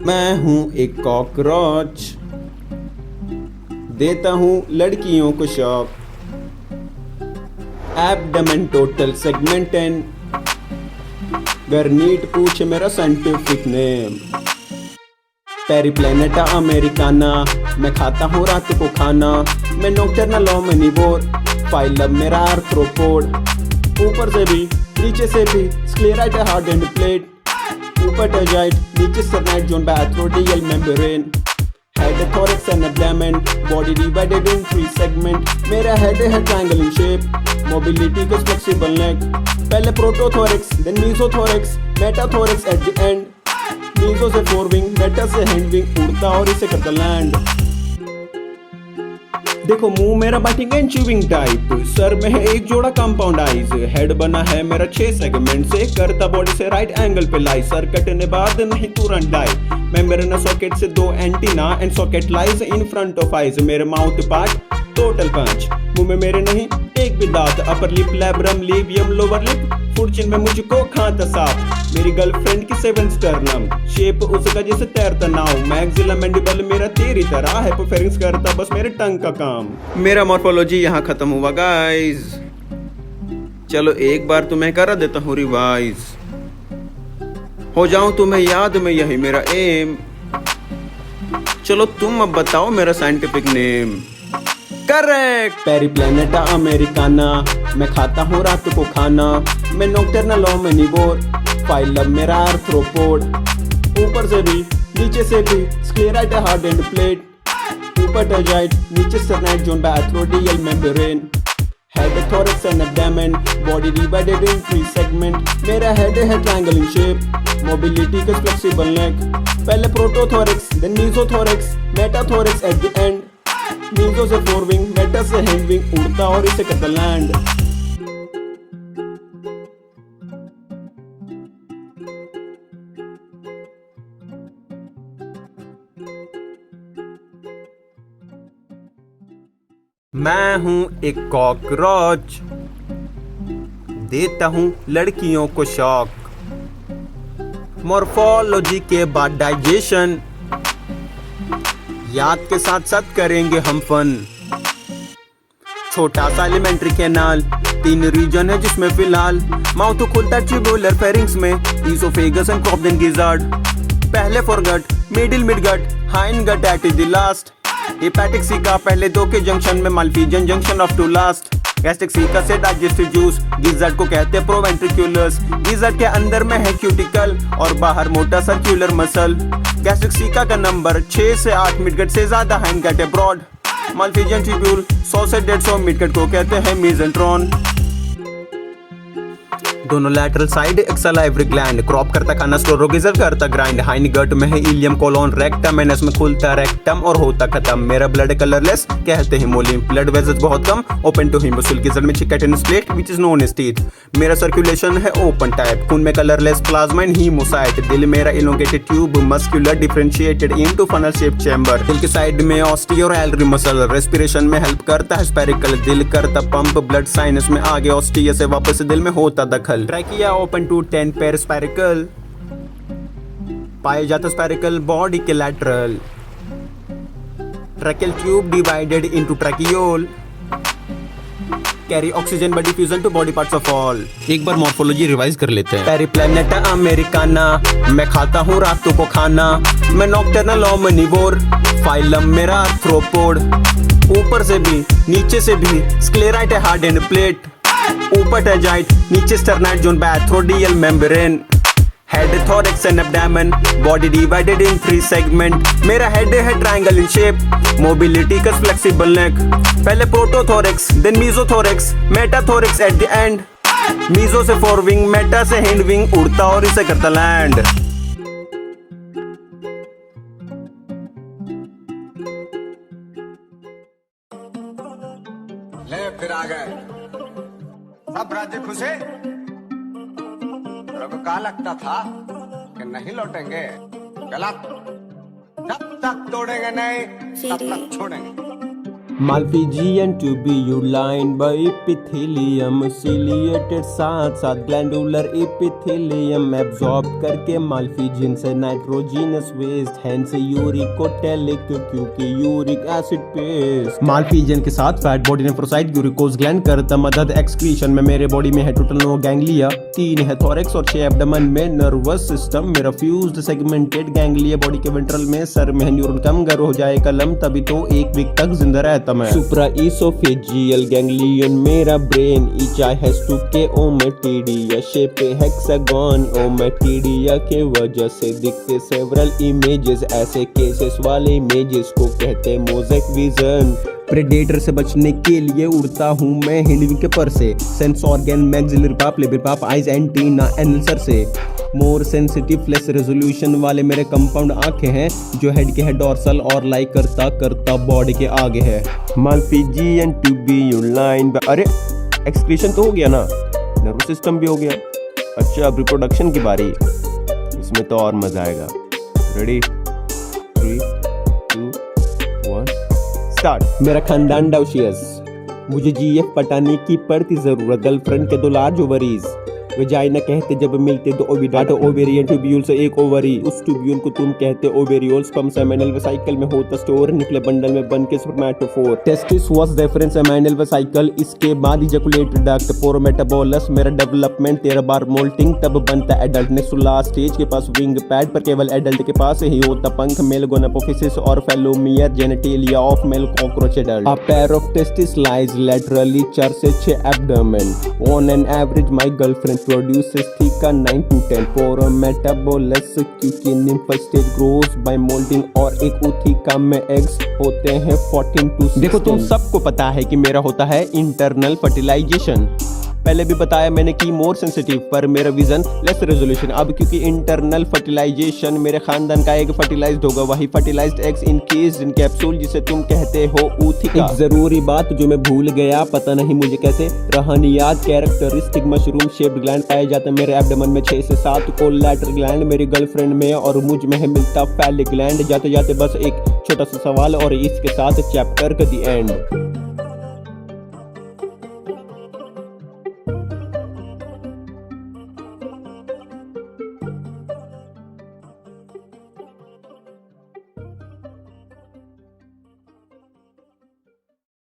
मैं हूँ एक कॉकरोच, देता हूँ लड़कियों को शौक। एब्डोमेन टोटल सेगमेंट एंड गर नीट पूछे मेरा साइंटिफिक नेम। पेरीप्लेनेटा अमेरिकाना, मैं खाता हूँ रात को खाना। मैं नॉकटर्नल ओमनिवोर, फाइलम मेरा आर्थ्रोपोड। ऊपर से भी नीचे से भी स्क्लेराइट हार्ड एंड प्लेट। ऊपर टर्जाइट, नीचे sternite join by arthrodial membrane. Head, thorax and abdomen, body divided in 3 segment. मेरा हेड है ट्रायंगल इन शेप, मोबिलिटी का फ्लेक्सिबल नेक। पहले prothorax, then mesothorax, metathorax at the end. Meso से 4 wing, meta से hind wing, उड़ता और इसे करता लैंड। देखो मुंह मेरा बाइटिंग एंड च्यूइंग टाइप। सर में है एक जोड़ा कंपाउंड आईज। हेड बना है मेरा 6 सेगमेंट से, करता बॉडी से राइट एंगल पे लाई। सर कटने बाद नहीं तुरंत डाई। मेम्ब्रेन सॉकेट से 2 antenna and socket lies in front of eyes. मेरे माउथ पार्ट टोटल 5। मुंह में मेरे नहीं एक भी दांत। Upper lip, labrum, labium, lower lip, foot chin में मुझको खाता साफ। मेरी गर्लफ्रेंड की 7 स्टर्नम, शेप उसका जैसे तैरता नाव। मैक्सिला मैंडिबल मेरा तेरी तरह है, प्रेफरेंस करता बस मेरे टंग का काम। मेरा मॉर्फोलॉजी यहाँ खत्म हुआ गाइस। चलो एक बार तुम्हें करा देता हूँ रिवाइज, हो जाऊं तुम्हें याद में, यही मेरा एम। चलो तुम अब बताओ मेरा scientific name. Correct, Periplaneta Americana, मैं खाता हूँ रात को खाना। मैं नॉकटर्नल ओमनिवोर, फाइलम मेरा आर्थ्रोपोड। ऊपर से भी नीचे से भी स्क्लेराइट हार्ड एंड प्लेट। ऊपर टर्जाइट, नीचे sternite join by arthrodial membrane. Head, thorax and abdomen, body divided in 3 segment. मेरा हेड है ट्रायंगल इन शेप, मोबिलिटी का फ्लेक्सिबल नेक। पहले prothorax, then mesothorax, metathorax at the end. Meso से 4 wing, meta से hind wing, उड़ता और इसे करता लैंड। मैं हूँ एक कॉकरोच, देता हूँ लड़कियों को शौक। मॉर्फोलॉजी के बाद डाइजेशन, याद के साथ साथ करेंगे हम फन। छोटा सा एलिमेंट्री कैनाल, 3 रीजन है जिसमें फिलहाल। माउथ खुलता ट्यूबुलर फेरिंग्स में, ईसोफेगस एंड क्रॉप्डेन गिजार्ड। पहले foregut, middle midgut, hind gut at the last. Hepatic caeca पहले 2 के जंक्शन में, Malpighian junction of to last. Gastric caeca से डाइजेस्टिव जूस, गिजार्ड को कहते हैं प्रोवेंट्रिकुलस। गिजार्ड के अंदर में है क्यूटिकल और बाहर मोटा सर्कुलर मसल। गैस्ट्रिक सीका का नंबर 6 से 8, मिडगट से ज्यादा, हाइंड गट है ब्रॉड। माल्फिजियन ट्यूब्यूल 100 से 150, मिडगट को कहते हैं मेसेंट्रॉन। दोनों लैटरल साइड एक सलाइवरी ग्लैंड, क्रॉप करता खाना, स्टोरोगिजर करता ग्राइंड। हाइंड गट में है इलियम, कोलोन, रेक्टम, एनस में खुलता रेक्टम और होता खत्म। मेरा ब्लड कलरलेस, कहते हैं मोलिम। ब्लड वेसल्स बहुत कम, ओपन टू हिमोसिल। गिजर्ड में chitinous plate which is known as teeth. मेरा सर्कुलेशन है ओपन टाइप, खून में कलरलेस प्लाज्मा एंड हीमोसाइट। दिल मेरा elongated tube, muscular differentiated into funnel shape chamber. दिल के साइड में ऑस्टियो और एल्री मसल, रेस्पिरेशन में हेल्प करता है स्पेरिकल। दिल करता पंप ब्लड साइनस में, आगे ऑस्टिया से वापस दिल में होता दखल। Trachea open to 10 pair spiracle, पाए जाता स्पाइरिकल बॉडी के lateral. Tracheal tube divided into tracheole, carry oxygen by diffusion to body parts of all. एक बार मॉर्फोलॉजी रिवाइज कर लेते हैं। पेरीप्लेनेटा अमेरिकाना, मैं खाता हूँ रात को खाना। मैं नॉकटर्नल ओमनिवोर, फाइलम मेरा आर्थ्रोपोड। ऊपर से भी नीचे से भी स्क्लेराइट है हार्ड एंड प्लेट। ऊपर टर्जाइट, नीचे sternite join by arthrodial membrane. Head, thorax and abdomen, body divided in 3 segment. मेरा हेड है ट्रायंगल इन शेप, मोबिलिटी का फ्लेक्सिबल नेक। पहले prothorax, then mesothorax, metathorax at the end. Meso से 4 wing, meta से hind wing, उड़ता और इसे करता लैंड। ले फिर आ गए सब राज्य खुशे। को क्या लगता था कि नहीं लौटेंगे? गलत। जब तक तोड़ेंगे नहीं तब तक छोड़ेंगे। Malpighian tubuline by epithelium ciliated साथ साथ glandular epithelium absorb करके malpighian से nitrogenous waste hence uricotelic क्योंकि uric acid paste। malpighian के साथ fat body nephrocyte uricose gland करता मदद excretion में। मेरे बॉडी में है टोटल 9 गैंग्लिया, 3 है थोरेक्स और 6 एब्डोमेन में। नर्वस सिस्टम मेरा फ्यूज्ड सेगमेंटेड गैंग्लिया बॉडी के वेंट्रल में। सर में है न्यूरॉन कम गर हो जाए कलम तभी तो 1 वीक तक जिंदा रहता मैं। सुप्रा इसोफेजियल गैंग्लियन मेरा ब्रेन ईचाई हैज टू के ओमेटिडिया शेप हेक्सागन। ओमेटिडिया के वजह से दिखते सेवरल इमेजेस, ऐसे केसेस वाले इमेजेस को कहते मोज़ेक विजन। प्रेडेटर से बचने के लिए उड़ता हूँ मैं हिंडविंग के पर से। सेंस ऑर्गन मैक्सिलरी पाप लिवर पाप आइज एंटीना एनसर से। मोर सेंसिटिव लेस रेजोल्यूशन वाले मेरे कंपाउंड आंखें हैं जो हेड के है डोर्सल और लाइक करता करता बॉडी के आगे है। माल्पीजियन ट्यूब्यूलाइन अरे एक्सक्रीशन तो हो गया ना, नर्वस सिस्टम भी हो गया। अच्छा अब रिप्रोडक्शन की बारी, इसमें तो और मजा आएगा। Ready 3 2 1 start. मेरा खानदान डाउशियस, मुझे जीएफ पटाने की पड़ती जरूरत। गर्लफ्रेंड के 2 लार्ज ओवरीज, वेजाइना कहते जब मिलते 2 ओविडाट। ओवेरियन ट्यूब्यूल से 1 ओवरी, उस ट्यूब्यूल को तुम कहते ओवेरियोल। स्पर्म सेमिनल वेसाइकल में होता स्टोर, निकले बंडल में बन के spermatophore. Testis vas deferens seminal vesicle, इसके बाद इजैकुलेटेड डक्ट। पोरोमेटाबोलस मेरा डेवलपमेंट 13 बार मोल्टिंग तब बनता एडल्ट। नेसुला स्टेज के पास विंग पैड पर केवल एडल्ट के पास ही होता पंख। मेल गोनापोफिसिस और phallomere genitalia of male cockroach adult. A pair of testis lies laterally 4 से 6 abdomen. On an average my girlfriend produces theta 9 to 10 for metabolus क्योंकि nymph stage grows by molding और एक उथिका में eggs होते हैं 14 to 16। देखो तुम सबको पता है कि मेरा होता है इंटरनल फर्टिलाइजेशन, पहले भी बताया मैंने कि मोर सेंसिटिव पर मेरा विजन लेस रेजोल्यूशन। अब क्योंकि इंटरनल फर्टिलाइजेशन मेरे खानदान का एग फर्टिलाइज्ड होगा, वही फर्टिलाइज्ड एग्स इनकेस्ड इन कैप्सूल जिसे तुम कहते हो ऊथिका। एक जरूरी बात जो मैं भूल गया, पता नहीं मुझे कैसे रहन याद। कैरेक्टरिस्टिक मशरूम शेप्ड ग्लैंड पाए जाते हैं मेरे एब्डोमेन में 6 से 7 कोलैटरल ग्लैंड मेरी गर्लफ्रेंड में और मुझ में है मिलता फैलिक ग्लैंड। जाते जाते बस एक छोटा सा सवाल और इसके साथ चैप्टर का दी एंड।